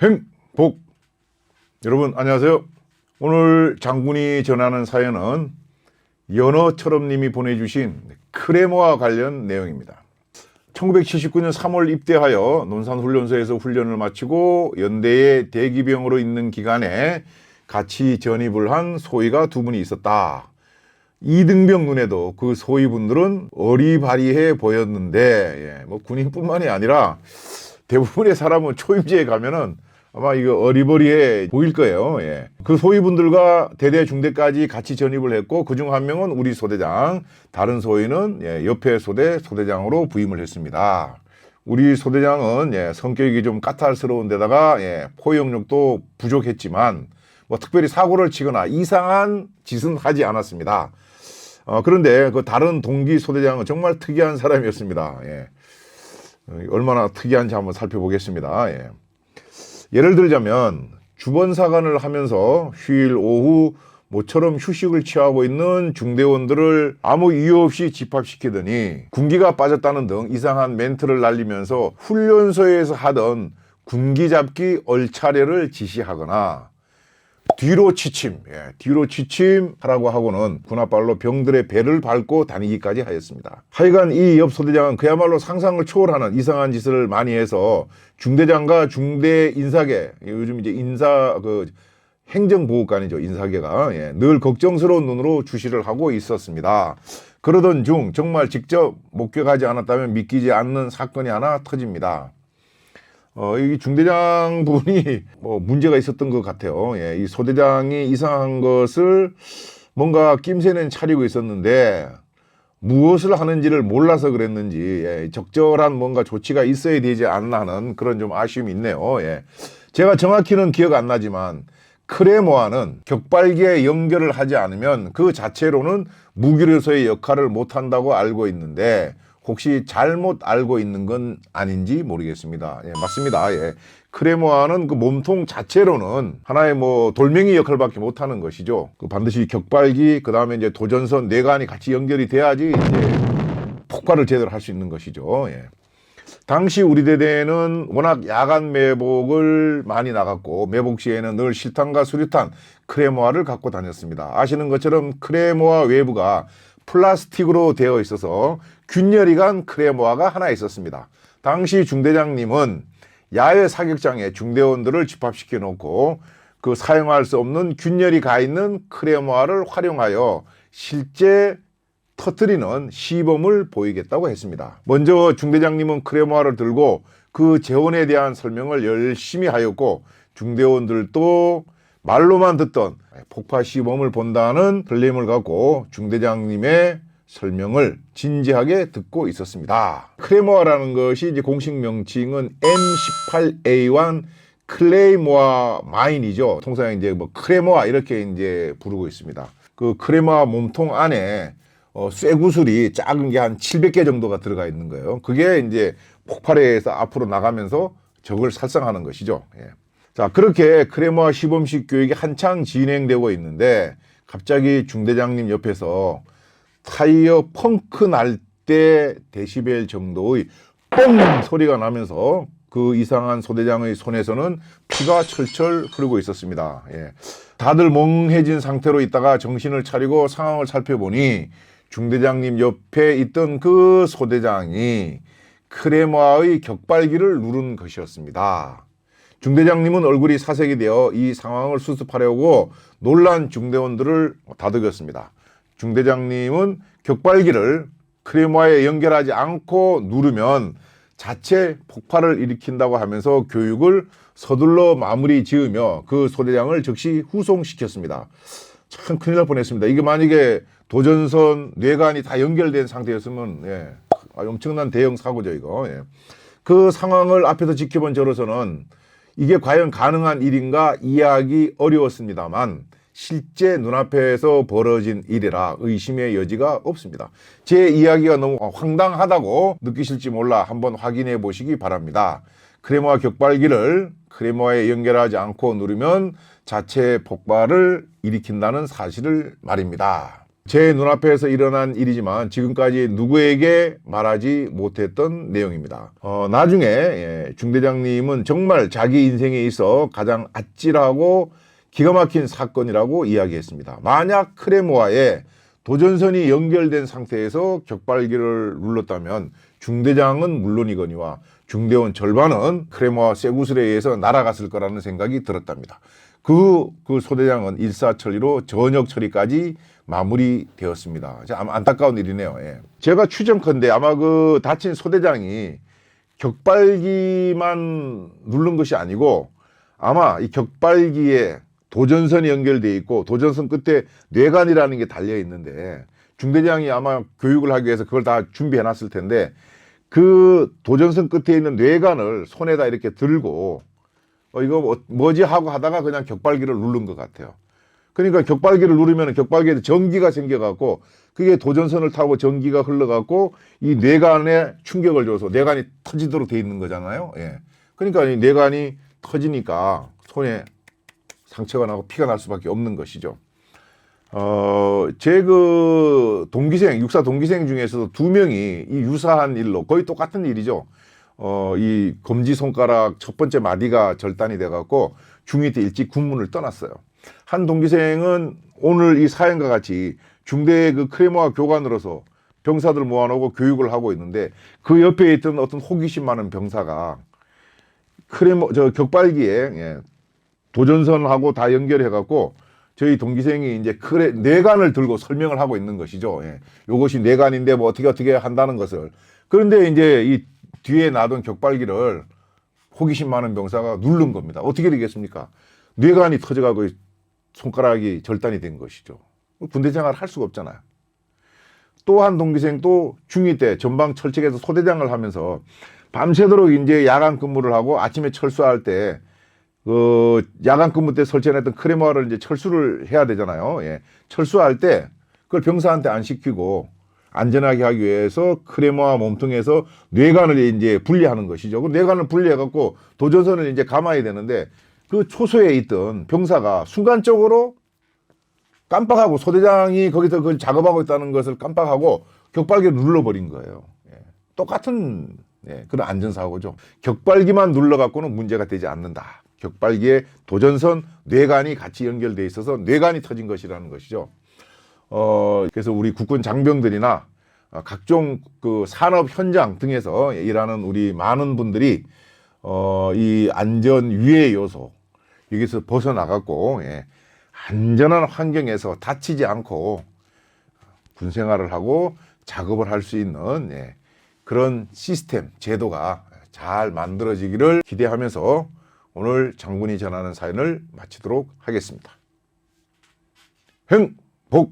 행복. 여러분 안녕하세요. 오늘 장군이 전하는 사연은 연어처럼 님이 보내주신 크레모와 관련 내용입니다. 1979년 3월 입대하여 논산훈련소에서 훈련을 마치고 연대에 대기병으로 있는 기간에 같이 전입을 한 소위가 두 분이 있었다. 이등병 눈에도 그 소위분들은 어리바리해 보였는데, 뭐 군인뿐만이 아니라 대부분의 사람은 초임지에 가면은 아마 이거 어리버리해 보일 거예요. 그 소위분들과 대대 중대까지 같이 전입을 했고, 그중 한 명은 우리 소대장, 다른 소위는 옆에 소대 소대장으로 부임을 했습니다. 우리 소대장은 성격이 좀 까탈스러운 데다가 포용력도 부족했지만 뭐 특별히 사고를 치거나 이상한 짓은 하지 않았습니다. 그런데 그 다른 동기 소대장은 정말 특이한 사람이었습니다. 얼마나 특이한지 한번 살펴보겠습니다. 예를 들자면 주번사관을 하면서 휴일 오후 모처럼 휴식을 취하고 있는 중대원들을 아무 이유 없이 집합시키더니 군기가 빠졌다는 등 이상한 멘트를 날리면서 훈련소에서 하던 군기 잡기 얼차례를 지시하거나 뒤로 취침 하라고 하고는 군홧발로 병들의 배를 밟고 다니기까지 하였습니다. 하여간 이 옆 소대장은 그야말로 상상을 초월하는 이상한 짓을 많이 해서 중대장과 중대 인사계, 요즘 이제 행정보호관이죠, 인사계가 늘 걱정스러운 눈으로 주시를 하고 있었습니다. 그러던 중 정말 직접 목격하지 않았다면 믿기지 않는 사건이 하나 터집니다. 이 중대장 분이 뭐 문제가 있었던 것 같아요. 이 소대장이 이상한 것을 뭔가 낌새는 차리고 있었는데 무엇을 하는지를 몰라서 그랬는지 적절한 뭔가 조치가 있어야 되지 않나 하는 그런 좀 아쉬움이 있네요. 제가 정확히는 기억 안 나지만 크레모아는 격발기에 연결을 하지 않으면 그 자체로는 무기로서의 역할을 못한다고 알고 있는데 혹시 잘못 알고 있는 건 아닌지 모르겠습니다. 맞습니다. 크레모아는 그 몸통 자체로는 하나의 뭐 돌멩이 역할밖에 못하는 것이죠. 그 반드시 격발기, 그 다음에 이제 도전선, 뇌관이 같이 연결이 돼야지 이제 폭발을 제대로 할 수 있는 것이죠. 당시 우리 대대는 워낙 야간 매복을 많이 나갔고 매복 시에는 늘 실탄과 수류탄, 크레모아를 갖고 다녔습니다. 아시는 것처럼 크레모아 외부가 플라스틱으로 되어 있어서 균열이 간 크레모아가 하나 있었습니다. 당시 중대장님은 야외 사격장에 중대원들을 집합시켜 놓고 그 사용할 수 없는 균열이 가 있는 크레모아를 활용하여 실제 터뜨리는 시범을 보이겠다고 했습니다. 먼저 중대장님은 크레모아를 들고 그 재원에 대한 설명을 열심히 하였고 중대원들도 말로만 듣던 폭파 시범을 본다는 설렘을 갖고 중대장님의 설명을 진지하게 듣고 있었습니다. 크레모아라는 것이 이제 공식 명칭은 M18A1 클레이모아 마인이죠. 통상 이제 뭐 크레모아 이렇게 이제 부르고 있습니다. 그 크레모아 몸통 안에 쇠구슬이 작은 게 한 700개 정도가 들어가 있는 거예요. 그게 이제 폭발해서 앞으로 나가면서 적을 살상하는 것이죠. 자, 그렇게 크레모아 시범식 교육이 한창 진행되고 있는데 갑자기 중대장님 옆에서 타이어 펑크 날 때 데시벨 정도의 뻥 소리가 나면서 그 이상한 소대장의 손에서는 피가 철철 흐르고 있었습니다. 다들 멍해진 상태로 있다가 정신을 차리고 상황을 살펴보니 중대장님 옆에 있던 그 소대장이 크레모아의 격발기를 누른 것이었습니다. 중대장님은 얼굴이 사색이 되어 이 상황을 수습하려고 놀란 중대원들을 다독였습니다. 중대장님은 격발기를 크레모아에 연결하지 않고 누르면 자체 폭발을 일으킨다고 하면서 교육을 서둘러 마무리 지으며 그 소대장을 즉시 후송시켰습니다. 참 큰일 날 뻔했습니다. 이게 만약에 도전선, 뇌관이 다 연결된 상태였으면 엄청난 대형 사고죠 이거. 그 상황을 앞에서 지켜본 저로서는 이게 과연 가능한 일인가 이해하기 어려웠습니다만 실제 눈앞에서 벌어진 일이라 의심의 여지가 없습니다. 제 이야기가 너무 황당하다고 느끼실지 몰라 한번 확인해 보시기 바랍니다. 크레모아 격발기를 크레모아에 연결하지 않고 누르면 자체 폭발을 일으킨다는 사실을 말입니다. 제 눈앞에서 일어난 일이지만 지금까지 누구에게 말하지 못했던 내용입니다. 나중에 중대장님은 정말 자기 인생에 있어 가장 아찔하고 기가 막힌 사건이라고 이야기했습니다. 만약 크레모아에 도전선이 연결된 상태에서 격발기를 눌렀다면 중대장은 물론이거니와 중대원 절반은 크레모아 쇠구슬에 의해서 날아갔을 거라는 생각이 들었답니다. 그 소대장은 일사천리로 저녁 처리까지 마무리되었습니다. 참 안타까운 일이네요. 예. 제가 추정컨대 아마 그 다친 소대장이 격발기만 누른 것이 아니고 아마 이 격발기에 도전선이 연결되어 있고 도전선 끝에 뇌관이라는 게 달려 있는데 중대장이 아마 교육을 하기 위해서 그걸 다 준비해 놨을 텐데 그 도전선 끝에 있는 뇌관을 손에다 이렇게 들고 이거 뭐지 하고 하다가 그냥 격발기를 누른 것 같아요. 그러니까 격발기를 누르면 격발기에 전기가 생겨갖고 그게 도전선을 타고 전기가 흘러갖고 이 뇌관에 충격을 줘서 뇌관이 터지도록 돼 있는 거잖아요. 예. 그러니까 이 뇌관이 터지니까 손에 상처가 나고 피가 날 수밖에 없는 것이죠. 제 그 동기생, 육사 동기생 중에서도 2명이 이 유사한 일로 거의 똑같은 일이죠. 이 검지손가락 첫 번째 마디가 절단이 돼갖고 중2 때 일찍 군문을 떠났어요. 한 동기생은 오늘 이 사연과 같이 중대 그 크레모아 교관으로서 병사들 모아놓고 교육을 하고 있는데 그 옆에 있던 어떤 호기심 많은 병사가 격발기에 도전선하고 다 연결해갖고 저희 동기생이 이제 뇌관을 들고 설명을 하고 있는 것이죠. 예. 요것이 뇌관인데 뭐 어떻게 한다는 것을. 그런데 이제 이 뒤에 놔둔 격발기를 호기심 많은 병사가 누른 겁니다. 어떻게 되겠습니까? 뇌관이 터져가고 손가락이 절단이 된 것이죠. 군대 생활을 할 수가 없잖아요. 또 한 동기생도 중2 때 전방 철책에서 소대장을 하면서 밤새도록 이제 야간 근무를 하고 아침에 철수할 때 야간 근무 때 설치해놨던 크레모아를 이제 철수를 해야 되잖아요. 예. 철수할 때 그걸 병사한테 안 시키고 안전하게 하기 위해서 크레모아 몸통에서 뇌관을 이제 분리하는 것이죠. 그 뇌관을 분리해갖고 도전선을 이제 감아야 되는데 그 초소에 있던 병사가 순간적으로 깜빡하고 소대장이 거기서 그걸 작업하고 있다는 것을 깜빡하고 격발기를 눌러버린 거예요. 예. 똑같은 그런 안전사고죠. 격발기만 눌러갖고는 문제가 되지 않는다. 격발기에 도전선, 뇌관이 같이 연결돼 있어서 뇌관이 터진 것이라는 것이죠. 그래서 우리 국군 장병들이나 각종 그 산업 현장 등에서 일하는 우리 많은 분들이 이 안전 유해 요소 여기서 벗어나갖고 안전한 환경에서 다치지 않고 군 생활을 하고 작업을 할 수 있는 그런 시스템, 제도가 잘 만들어지기를 기대하면서 오늘 장군이 전하는 사연을 마치도록 하겠습니다. 행복!